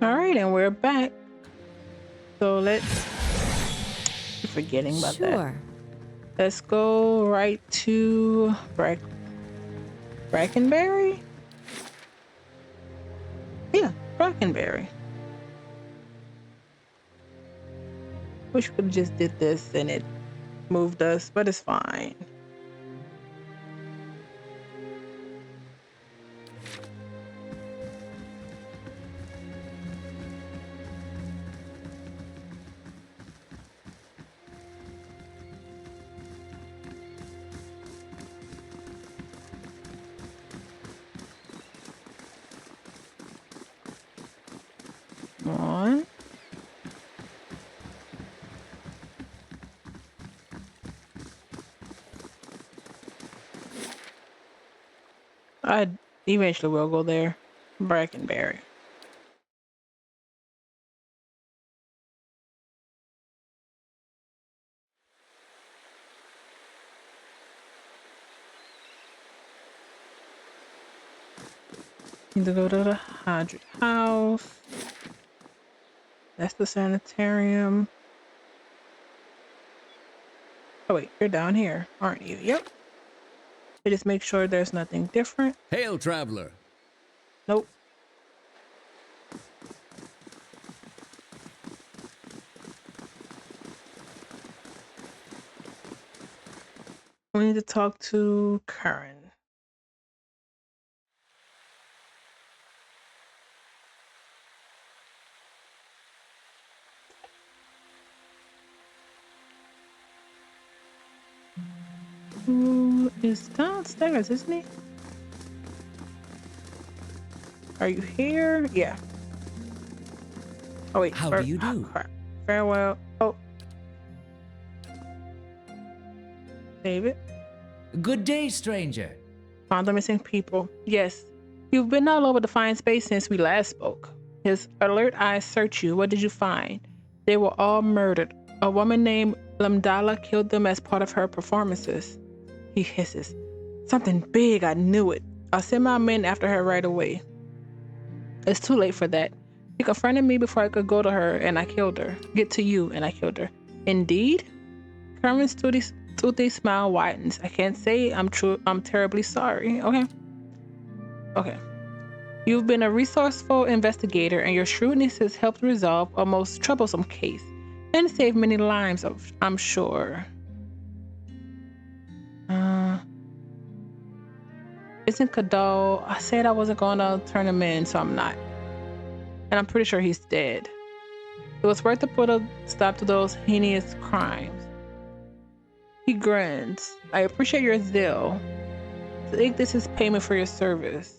All right, and we're back. So let's keep forgetting about that. Sure. Let's go right to Brackenberry. Yeah, Brackenberry. Wish we could have just did this and it moved us, but it's fine. Come on. I eventually will go there. Brackenberry. Need to go to the Hydrant House. That's the sanitarium. Oh wait, you're down here, aren't you? Yep. So just make sure there's nothing different. Hail, traveler. Nope. We need to talk to Karen. Who is downstairs, isn't he? Are you here? Yeah. Oh wait. How do you do? Crap. Farewell. Oh. Save it. Good day, stranger. Found the missing people. Yes. You've been all over the fine space since we last spoke. His alert eyes search you. What did you find? They were all murdered. A woman named Lamdala killed them as part of her performances. He hisses. Something big, I knew it. I'll send my men after her right away. It's too late for that. She confronted me before I could go to her, and I killed her. Get to you, and I killed her. Indeed? Carmen's toothy smile widens. I can't say I'm terribly sorry. Okay. You've been a resourceful investigator, and your shrewdness has helped resolve a most troublesome case, and saved many lives, I'm sure. Isn't Kadal? I said I wasn't gonna turn him in, so I'm not. And I'm pretty sure he's dead. It was worth to put a stop to those heinous crimes. He grins. I appreciate your zeal. I think this is payment for your service.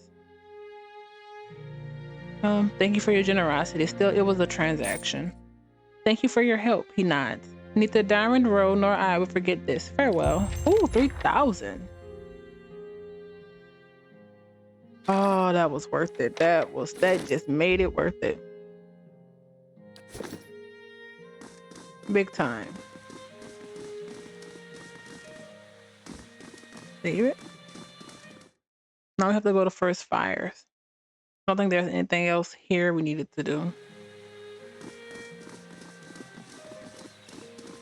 Thank you for your generosity. Still, it was a transaction. Thank you for your help, he nods. Neither Diamond Row nor I will forget this. Farewell. Ooh, 3,000. Oh, that was worth it. That just made it worth it. Big time. Save it. Now we have to go to first fires. I don't think there's anything else here we needed to do.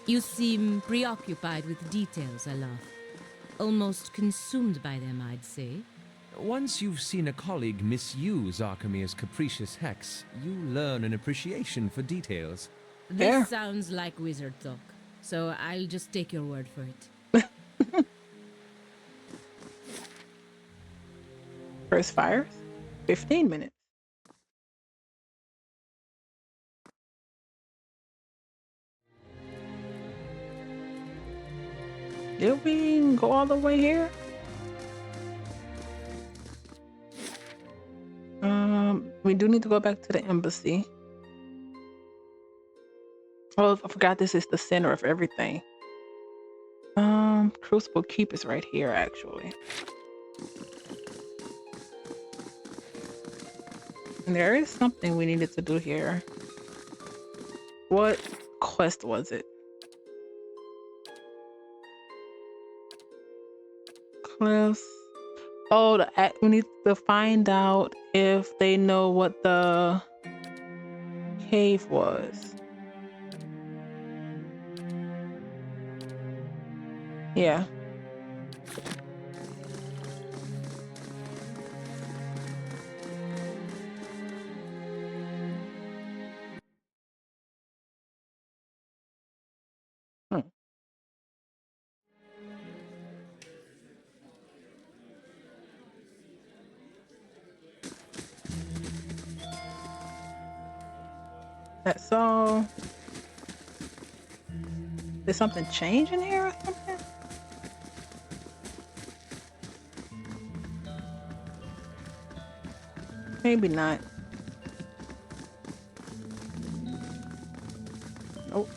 You seem preoccupied with details, Alaf. Almost consumed by them, I'd say. Once you've seen a colleague misuse Archimede's capricious hex, you learn an appreciation for details. This sounds like wizard talk, so I'll just take your word for it. First fires? 15 minutes. Did we go all the way here? We do need to go back to the embassy. Oh, I forgot this is the center of everything. Crucible Keep is right here, actually. And there is something we needed to do here. What quest was it? Cliffs. Oh, we need to find out if they know what the cave was. Yeah. Hmm. That's all. Did something change in here or something? Maybe not. Nope.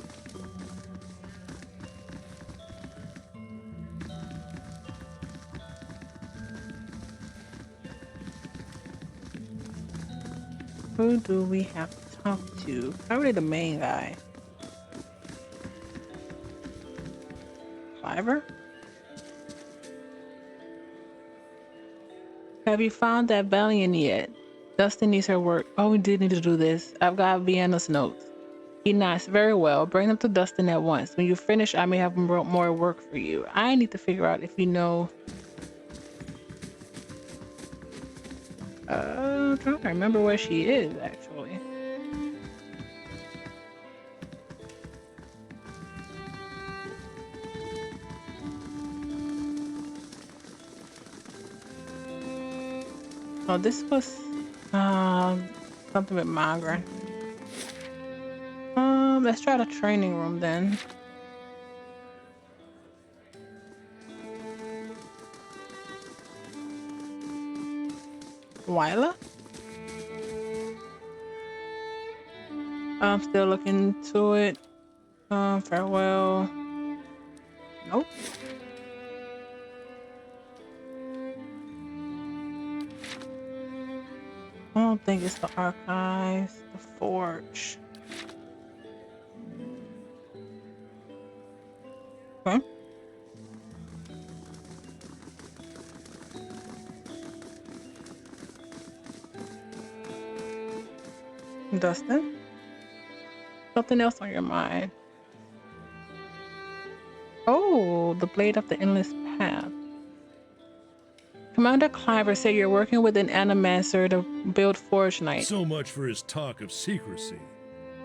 Who do we have to talk to? Probably the main guy. Cliver? Have you found that Valiant yet? Dustin needs her work. Oh, we did need to do this. I've got Vienna's notes. He nods. Very well. Bring them to Dustin at once. When you finish, I may have more work for you. I need to figure out if you know... I'm trying to remember where she is, actually. Oh, this was something with Margaret. Let's try the training room then. Wyla? I'm still looking into it. Farewell. Nope. I don't think it's the archives. The forge. Okay. Dustin? Something else on your mind? Oh, the blade of the endless path. Commander Cliver said you're working with an animancer to build Forge Knight. So much for his talk of secrecy.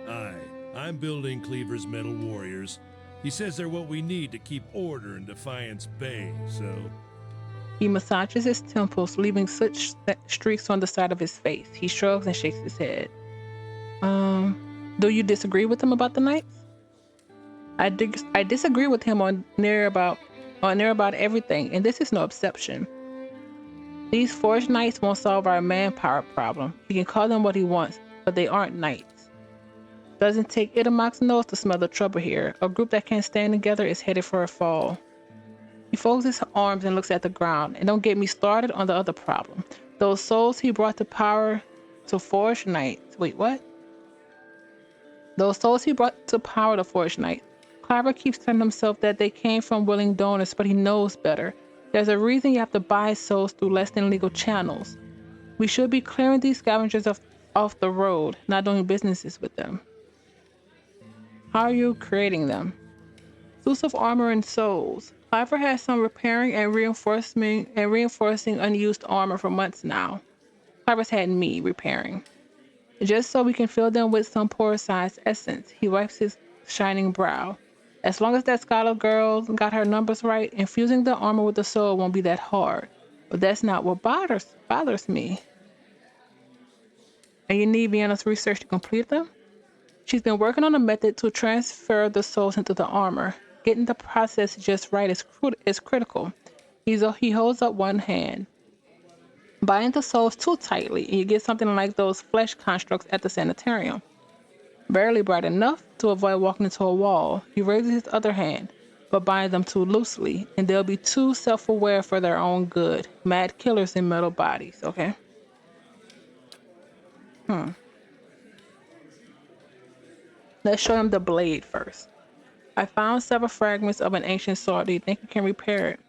I'm building Cleaver's metal warriors. He says they're what we need to keep order in Defiance Bay, so... He massages his temples, leaving such streaks on the side of his face. He shrugs and shakes his head. Do you disagree with him about the knights? I disagree with him on near about everything, and this is no exception. These Forge Knights won't solve our manpower problem. He can call them what he wants, but they aren't knights. Doesn't take Itamox's nose to smell the trouble here. A group that can't stand together is headed for a fall. He folds his arms and looks at the ground. And don't get me started on the other problem. Those souls he brought to power to Forge Knights. Wait, what? Those souls he brought to power to Forge Knights. Cliver keeps telling himself that they came from willing donors, but he knows better. There's a reason you have to buy souls through less than legal channels. We should be clearing these scavengers off the road, not doing businesses with them. How are you creating them? Suits of armor and souls. Cliver has some repairing and reinforcing unused armor for months now. Cliver's had me repairing. Just so we can fill them with some porous-sized essence. He wipes his shining brow. As long as that scholar girl got her numbers right, infusing the armor with the soul won't be that hard. But that's not what bothers me. And you need Vienna's research to complete them? She's been working on a method to transfer the souls into the armor. Getting the process just right is critical. He holds up one hand. Bind the souls too tightly, and you get something like those flesh constructs at the sanitarium. Barely bright enough to avoid walking into a wall. He raises his other hand, but binds them too loosely, and they'll be too self-aware for their own good. Mad killers in metal bodies, okay? Let's show him the blade first. I found several fragments of an ancient sword. Do you think you can repair it?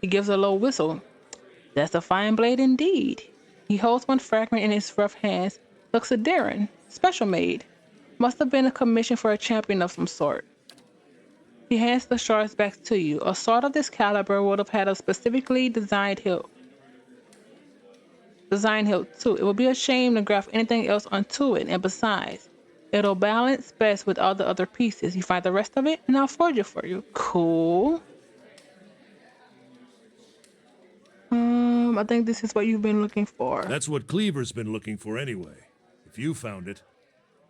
He gives a low whistle. That's a fine blade indeed. He holds one fragment in his rough hands. Looks a daring, special made. Must have been a commission for a champion of some sort. He hands the shards back to you. A sword of this caliber would have had a specifically designed hilt. Too. It would be a shame to graft anything else onto it, and besides, it'll balance best with all the other pieces. You find the rest of it, and I'll forge it for you. Cool. I think this is what you've been looking for. That's what Cleaver's been looking for anyway. If you found it,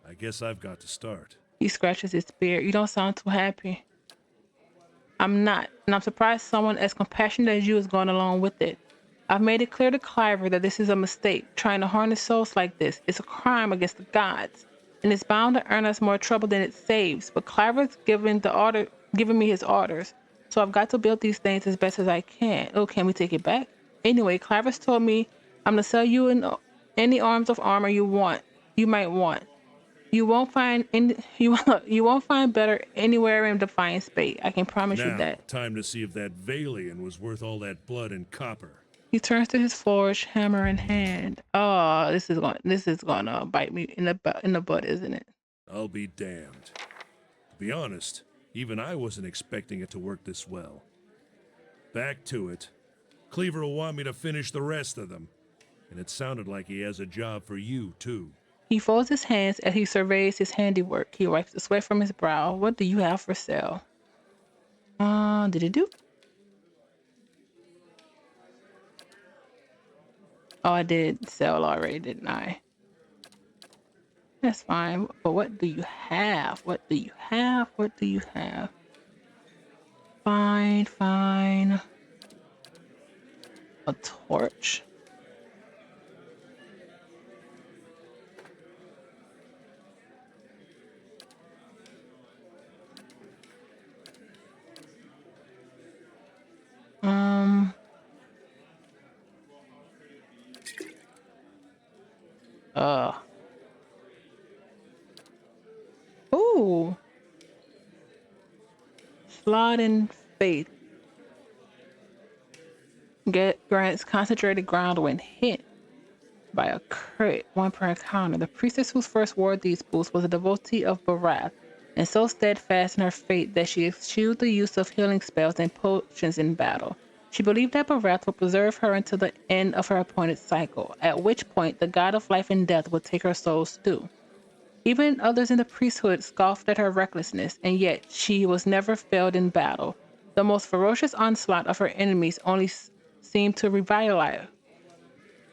I guess I've got to start. He scratches his beard. You don't sound too happy. I'm not, and I'm surprised someone as compassionate as you is going along with it. I've made it clear to Cliver that this is a mistake. Trying to harness souls like this is a crime against the gods, and it's bound to earn us more trouble than it saves. But Cliver's giving me his orders, so I've got to build these things as best as I can. Oh, can we take it back? Anyway, Cliver's told me I'm gonna sell you any arms of armor you might want. You won't find better anywhere in Defiance Bay. I can promise you that. Time to see if that Valian was worth all that blood and copper. He turns to his forge, hammer in hand. Oh, this is gonna bite me in the butt, isn't it? I'll be damned. To be honest, even I wasn't expecting it to work this well. Back to it. Cleaver will want me to finish the rest of them. And it sounded like he has a job for you, too. He folds his hands as he surveys his handiwork. He wipes the sweat from his brow. What do you have for sale? Did it do? Oh, I did sell already, didn't I? That's fine. But what do you have? What do you have? What do you have? Fine. A torch. Ooh. Slot in faith. Grants concentrated ground when hit by a crit, 1 per encounter. The priestess who first wore these boots was a devotee of Barath, and so steadfast in her faith that she eschewed the use of healing spells and potions in battle. She believed that Barath would preserve her until the end of her appointed cycle, at which point the god of life and death would take her soul's due. Even others in the priesthood scoffed at her recklessness, and yet she was never failed in battle. The most ferocious onslaught of her enemies only seemed to revitalize her.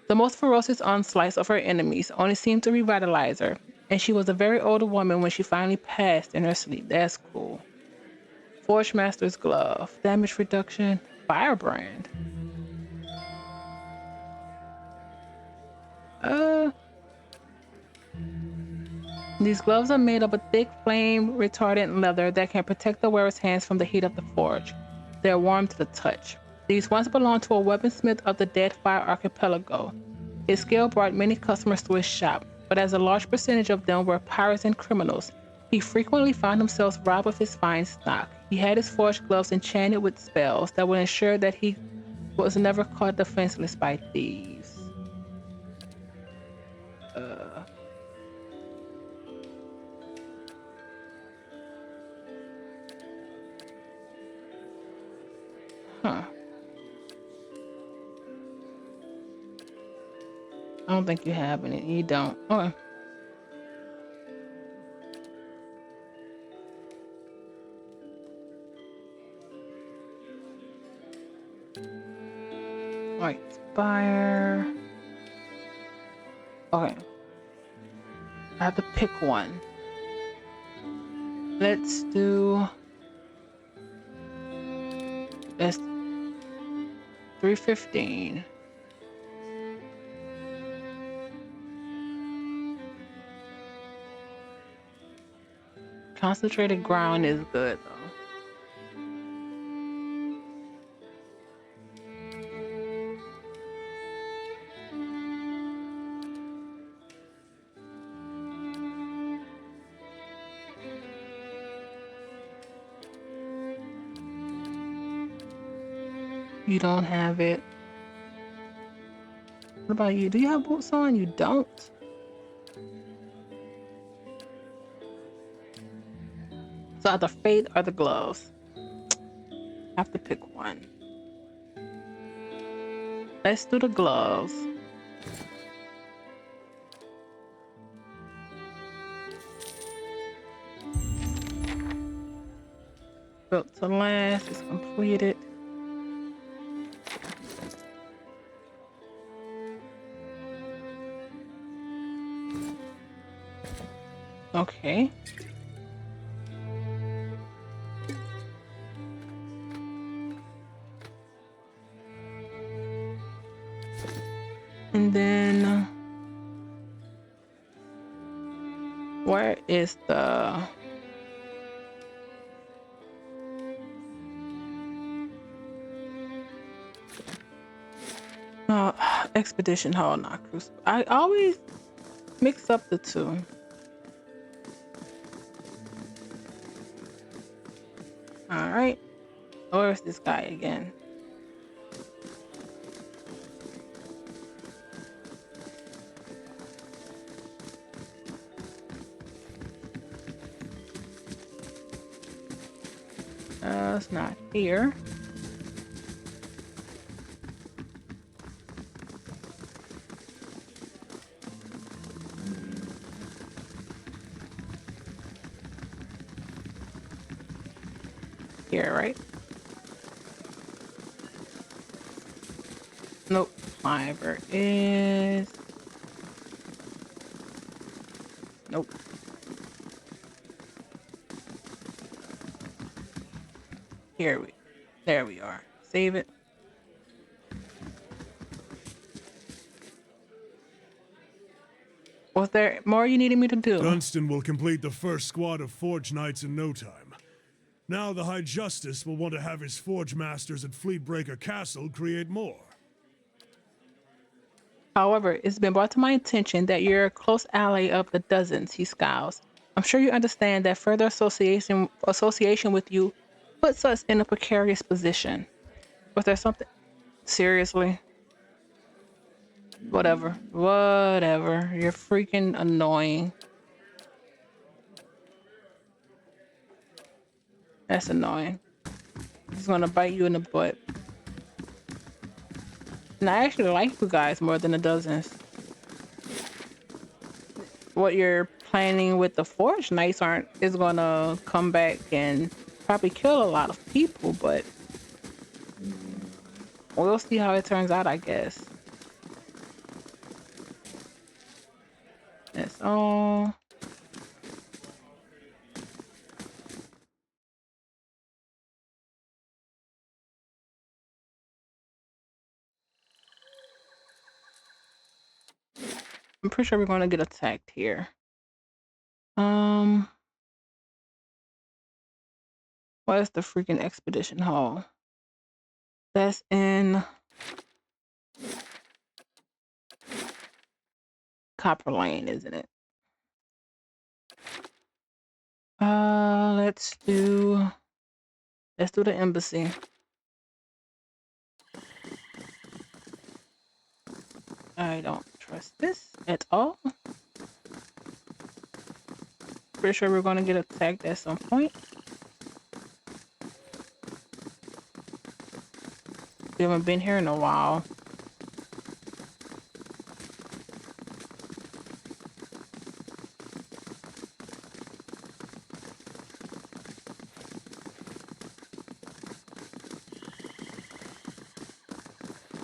The most ferocious onslaughts of her enemies only seemed to revitalize her, and she was a very old woman when she finally passed in her sleep. That's cool. Forge Master's Glove. Damage reduction. Firebrand. These gloves are made of a thick flame-retardant leather that can protect the wearer's hands from the heat of the forge. They are warm to the touch. These once belonged to a weaponsmith of the Deadfire Archipelago. His skill brought many customers to his shop, but as a large percentage of them were pirates and criminals, he frequently found himself robbed of his fine stock. He had his forged gloves enchanted with spells that would ensure that he was never caught defenseless by thieves. I don't think you have any. You don't. Okay. Right, Spire. Okay. I have to pick one. Let's do... That's 315. Concentrated ground is good though. You don't have it. What about you? Do you have boots on? You don't? So either fate or the gloves. Have to pick one. Let's do the gloves. Built to last is completed. Okay. And then where is the expedition hall, not crucible? I always mix up the two. All right. Where's this guy again? It's not here. Here, right? Nope. Fiber is. Nope. There we are. Save it. Was there more you needed me to do? Dunstan will complete the first squad of Forge Knights in no time. Now the High Justice will want to have his Forge Masters at Fleetbreaker Castle create more. However, it's been brought to my attention that you're a close ally of the dozens, he scowls. I'm sure you understand that further association with you puts us in a precarious position. Was there something? Seriously? Whatever. You're freaking annoying. That's annoying. He's gonna bite you in the butt. And I actually like you guys more than the dozens. What you're planning with the Forge Knights is gonna come back and probably kill a lot of people, but we'll see how it turns out, I guess. That's all. I'm pretty sure we're gonna get attacked here. Where's the freaking expedition hall? That's in Copper Lane, isn't it? Let's do the embassy. I don't trust this at all. Pretty sure we're gonna get attacked at some point. We haven't been here in a while.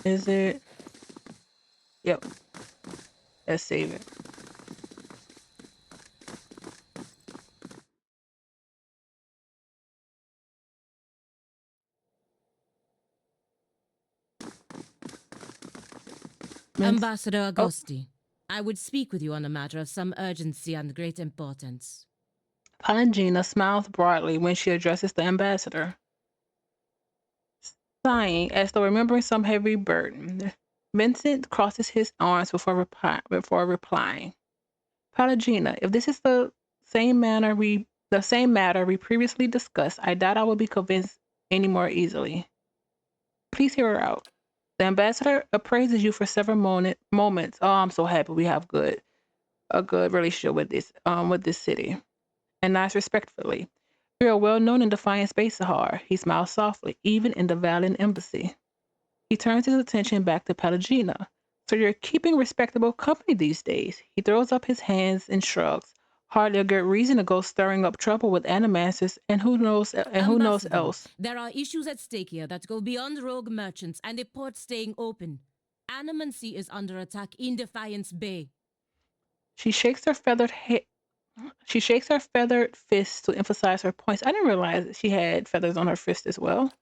Is it? Yep. Let's save it. Ambassador Agosti, I would speak with you on a matter of some urgency and great importance. Palangina smiles broadly when she addresses the ambassador, sighing as though remembering some heavy burden. Vincent crosses his arms before replying. Palangina, if this is the same matter we previously discussed, I doubt I will be convinced any more easily. Please hear her out. The ambassador appraises you for several moments. Oh, I'm so happy we have a good relationship with this city. And nods respectfully. We are well known in Defiant Space, Sahar. He smiles softly, even in the Valiant Embassy. He turns his attention back to Pelagina. So you're keeping respectable company these days. He throws up his hands and shrugs. Hardly a good reason to go stirring up trouble with animancers and who knows Ambassador, else. there are issues at stake here that go beyond rogue merchants and a port staying open. Animancy is under attack in Defiance Bay. She shakes her feathered she shakes her feathered fist to emphasize her points. I didn't realize that she had feathers on her fist as well.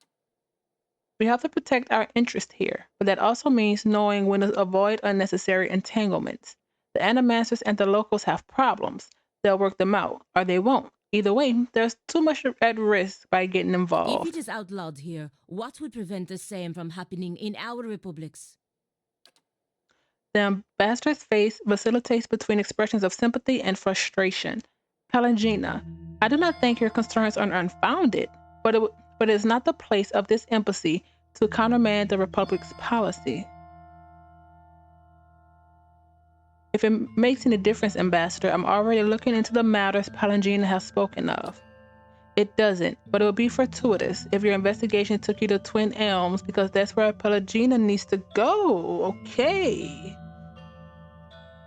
We have to protect our interest here, but that also means knowing when to avoid unnecessary entanglements. The animancers and the locals have problems. They'll work them out, or they won't. Either way, there's too much at risk by getting If involved. it is outlawed here, what would prevent the same from happening in our republics? The ambassador's face vacillates between expressions of sympathy and frustration. Pelagina, I do not think your concerns are unfounded, but it is not the place of this embassy to countermand the Republic's policy. If it makes any difference, Ambassador, I'm already looking into the matters Pelagina has spoken of. It doesn't, but it would be fortuitous if your investigation took you to Twin Elms because that's where Pelagina needs to go. Okay.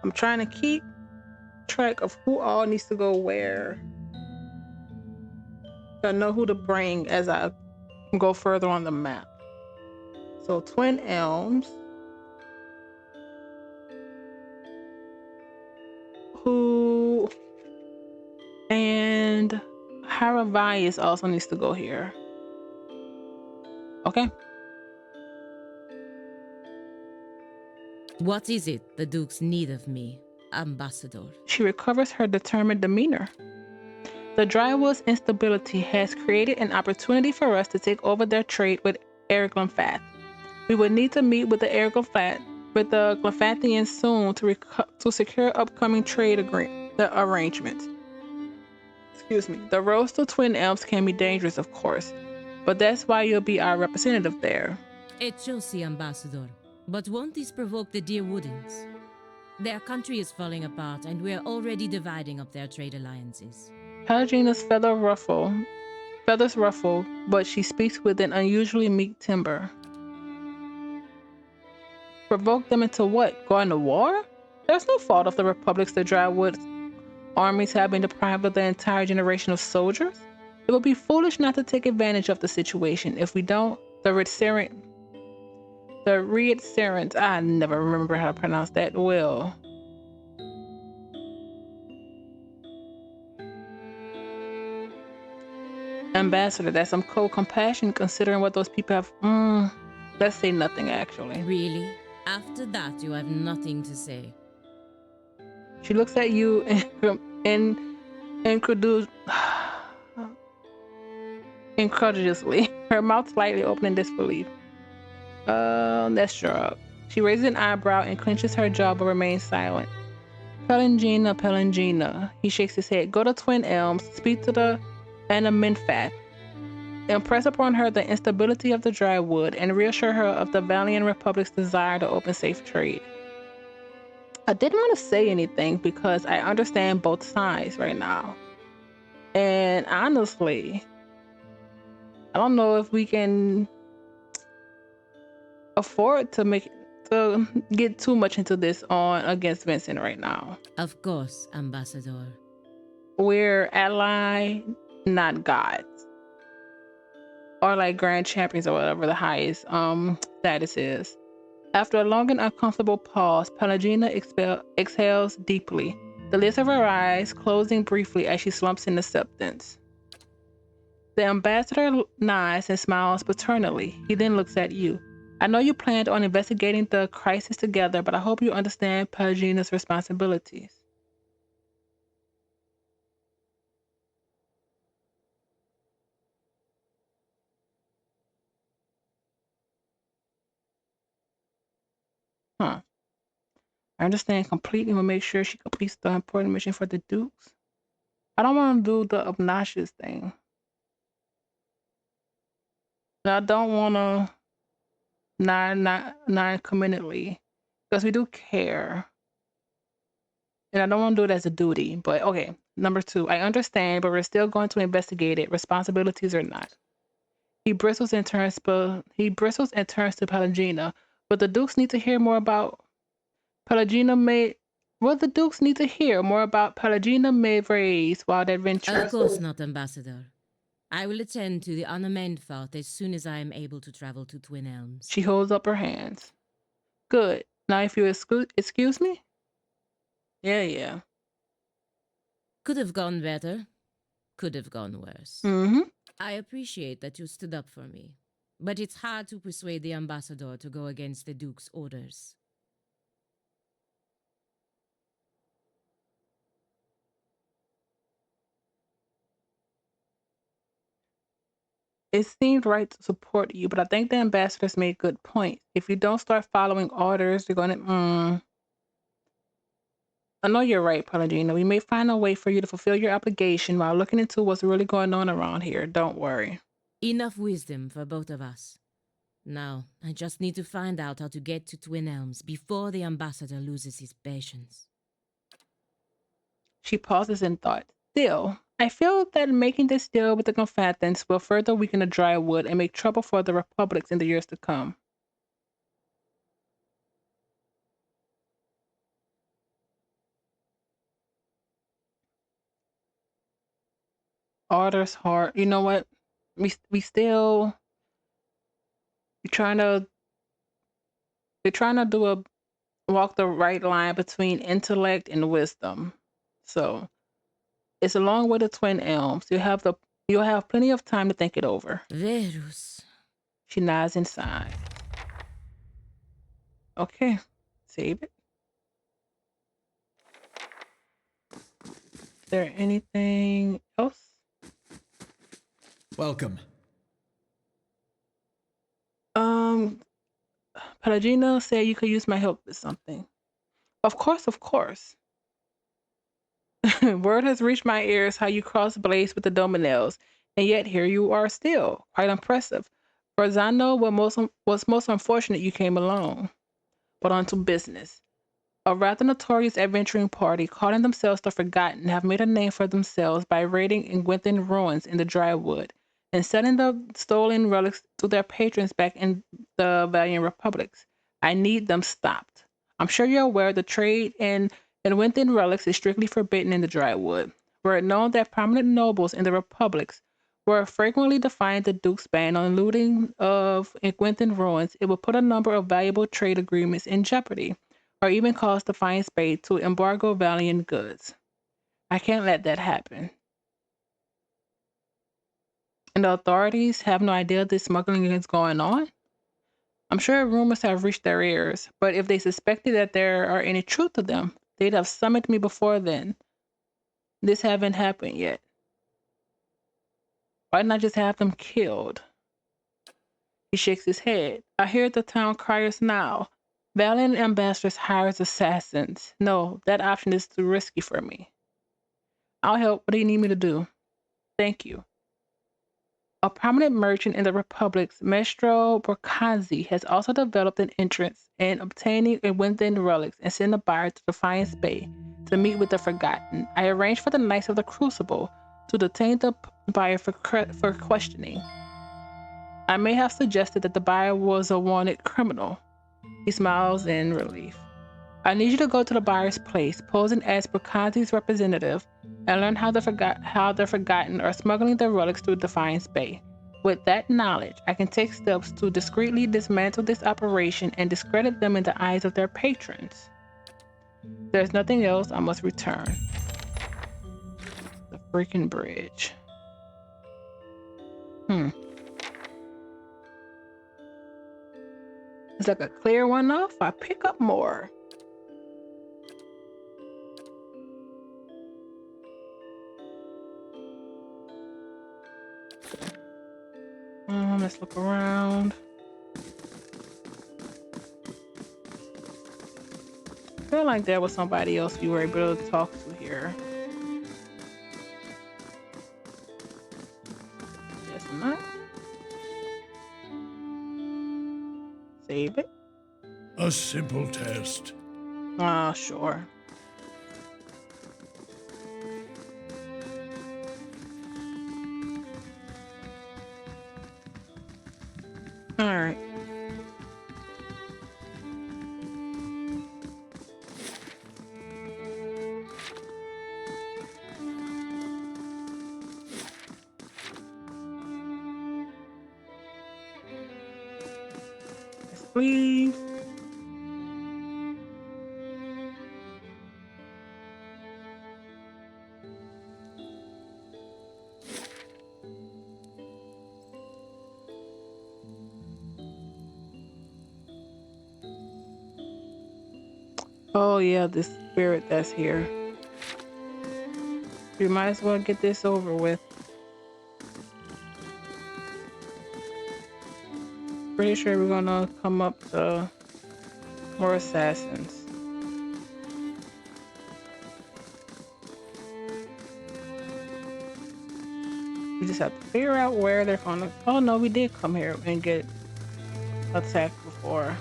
I'm trying to keep track of who all needs to go where. I know who to bring as I go further on the map. So Twin Elms. Who and Haravias also needs to go here. Okay. What is it the Dukes need of me, Ambassador? She recovers her determined demeanor. The Drywood's instability has created an opportunity for us to take over their trade with Glyphath. We would need to meet with the Glyphathians soon to secure upcoming trade arrangements. Excuse me. The roads to Twin Elms can be dangerous, of course, but that's why you'll be our representative there. It shall see, Ambassador. But won't this provoke the dear Woodens? Their country is falling apart, and we are already dividing up their trade alliances. Pelagina's feathers ruffle, but she speaks with an unusually meek timbre. Provoke them into what? Going to war? There's no fault of the Republic's the Drywood armies have been deprived of the entire generation of soldiers. It would be foolish not to take advantage of the situation. If we don't, the Reitserans, I never remember how to pronounce that well. Ambassador, that's some cold compassion considering what those people have. Let's say nothing, actually. Really? After that, you have nothing to say. She looks at you incredulously, her mouth slightly open in disbelief. Let's shrug. She raises an eyebrow and clenches her jaw but remains silent. Pelagina. He shakes his head. Go to Twin Elms, speak to the Anaminfath. Impress upon her the instability of the Drywood and reassure her of the Valiant Republic's desire to open safe trade. I didn't want to say anything because I understand both sides right now. And honestly, I don't know if we can afford to get too much into this on against Vincent right now. Of course, Ambassador. We're ally, not gods. Or like grand champions or whatever the highest status is. After a long and uncomfortable pause, Pelagina exhales deeply, the lids of her eyes closing briefly as she slumps in acceptance. The ambassador nods and smiles paternally. He then looks at you. I know you planned on investigating the crisis together, but I hope you understand Pelagina's responsibilities. I understand completely. We'll make sure she completes the important mission for the Dukes. I don't want to do the obnoxious thing. I don't want to non-committedly because we do care. And I don't want to do it as a duty, but okay. Number 2, I understand, but we're still going to investigate it, responsibilities or not. He bristles and turns to Pelagina. But the Dukes need to hear more about Pelagina may the Dukes need to hear more about Pelagina Mayvray's wild adventures. Of course not, Ambassador. I will attend to the unnamed fault as soon as I am able to travel to Twin Elms. She holds up her hands. Good. Now if you excuse me? Yeah. Could have gone better. Could have gone worse. Mm-hmm. I appreciate that you stood up for me, but it's hard to persuade the Ambassador to go against the Duke's orders. It seemed right to support you, but I think the ambassadors made good points. If you don't start following orders, you're gonna I know you're right, Palladino. We may find a way for you to fulfill your obligation while looking into what's really going on around here. Don't worry. Enough wisdom for both of us. Now, I just need to find out how to get to Twin Elms before the Ambassador loses his patience. She pauses in thought. Still, I feel that making this deal with the combatants will further weaken the Drywood and make trouble for the Republics in the years to come. Orders hard. You know what? We still we're trying to do a walk the right line between intellect and wisdom. So it's a long way to Twin Elms. You'll have plenty of time to think it over. Verus. She nods inside. Okay, save it. Is there anything else? Welcome. Pelagina said you could use my help with something. Of course. Word has reached my ears how you crossed blades with the Dominels, and yet here you are still. Quite impressive. For as I know, was most unfortunate you came alone. But on to business. A rather notorious adventuring party, calling themselves the Forgotten, have made a name for themselves by raiding Gwenthin ruins in the Drywood and selling the stolen relics to their patrons back in the Valiant Republics. I need them stopped. I'm sure you're aware the trade in Gwenthin relics is strictly forbidden in the Drywood. Were it known that prominent nobles in the Republics were frequently defying the Duke's ban on looting of Gwenthin ruins, it would put a number of valuable trade agreements in jeopardy, or even cause the fine spade to embargo Valiant goods. I can't let that happen. And the authorities have no idea this smuggling is going on? I'm sure rumors have reached their ears, but if they suspected that there are any truth to them, they'd have summoned me before then. This haven't happened yet. Why not just have them killed? He shakes his head. I hear the town criers now. Valiant ambassadors hires assassins. No, that option is too risky for me. I'll help. What do you need me to do? Thank you. A prominent merchant in the Republic's Maestro Borkazi has also developed an interest in obtaining Gwenthin relics and sent a buyer to Defiance Bay to meet with the Forgotten. I arranged for the Knights of the Crucible to detain the buyer for questioning. I may have suggested that the buyer was a wanted criminal. He smiles in relief. I need you to go to the buyer's place, posing as Borkazi's representative, and learn how the Forgotten are smuggling their relics through Defiance Bay. With that knowledge, I can take steps to discreetly dismantle this operation and discredit them in the eyes of their patrons. There's nothing else. I must return. The freaking bridge. It's like a clear one off. I pick up more. Let's look around. I feel like there was somebody else we were able to talk to here. Guess not. Save it. A simple test. Sure. All right. Yes, please. Oh yeah, this spirit that's here. We might as well get this over with. Pretty sure we're gonna come up to more assassins. We just have to figure out where they're gonna. Oh no, we did come here and get attacked before.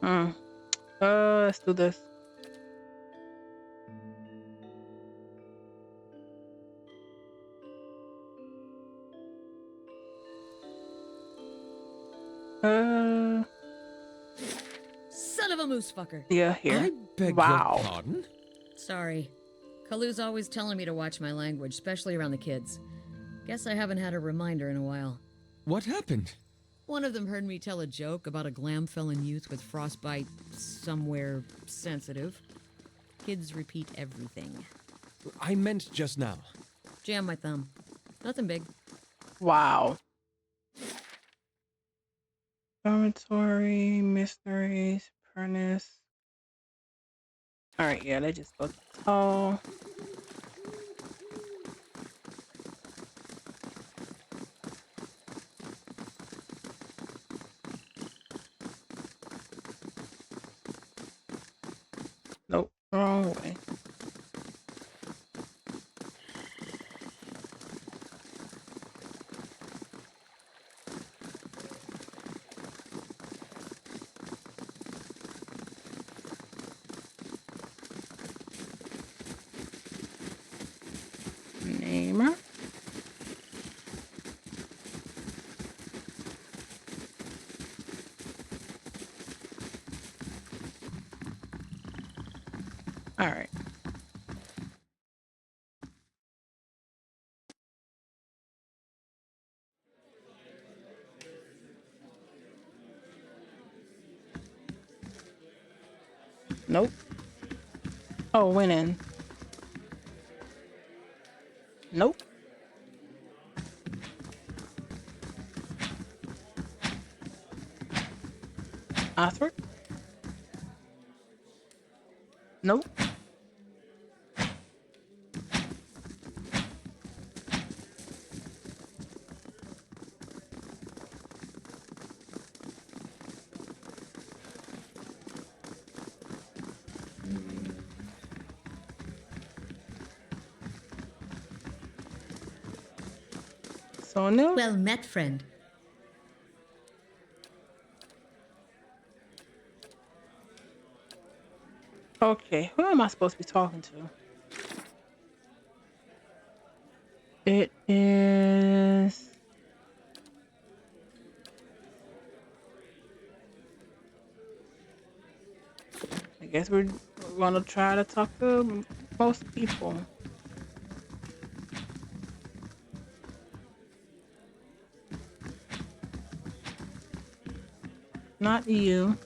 Hmm. Let's do this. Son of a moose fucker. Yeah, here. I beg Wow. your pardon? Sorry. Kalu's always telling me to watch my language, especially around the kids. Guess I haven't had a reminder in a while. What happened? One of them heard me tell a joke about a glam-felon youth with frostbite somewhere sensitive. Kids repeat everything. I meant just now. Jam my thumb. Nothing big. Wow. Dormitory, mysteries, furnace. All right, yeah, let's just go tall. Nope, wrong way. Namer. All right. Nope. Oh, winning. Nope. Arthur. Nope. Sonia. Well met, friend. Okay, who am I supposed to be talking to? It is. I guess we're gonna try to talk to most people. Not you.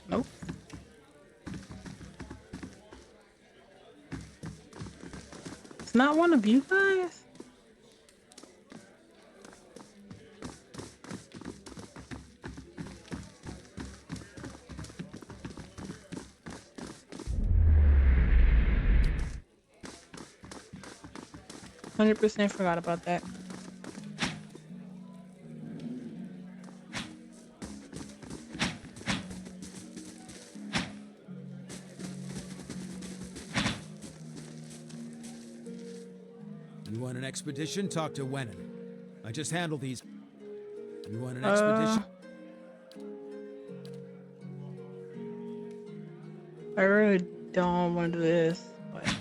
Nope. It's not one of you guys? 100% forgot about that. You want an expedition? Talk to Wenin. I just handle these. You want an expedition? I really don't want to do this. But...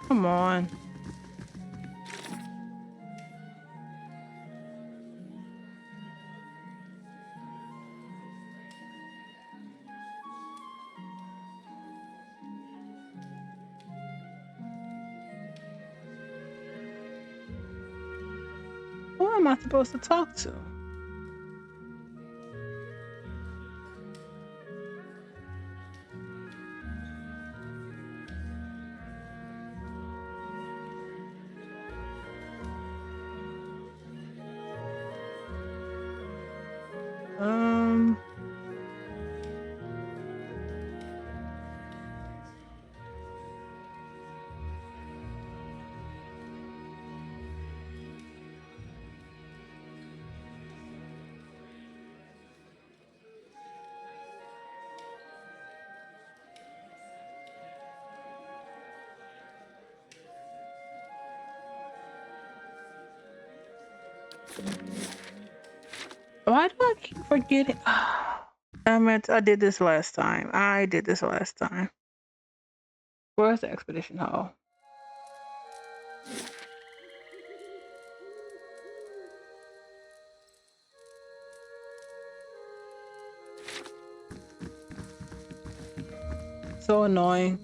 come on. Who am I supposed to talk to? Why do I keep forgetting? I did this last time. Where's the expedition hall? So annoying.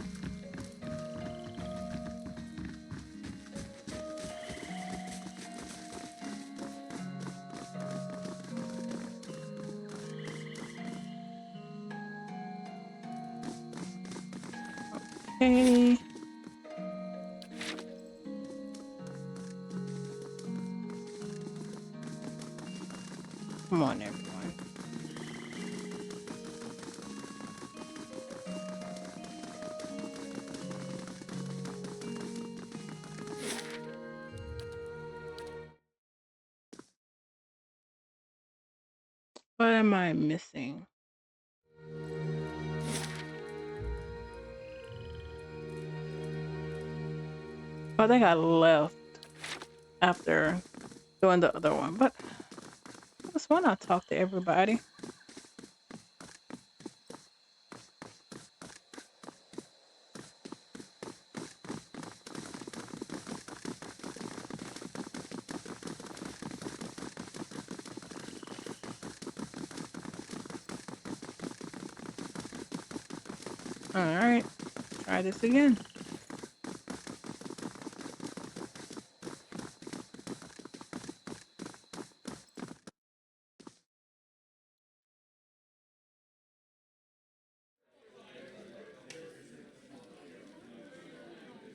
Okay. Come on, everyone. What am I missing? I think I left after doing the other one, but I just want to talk to everybody. All right, try this again.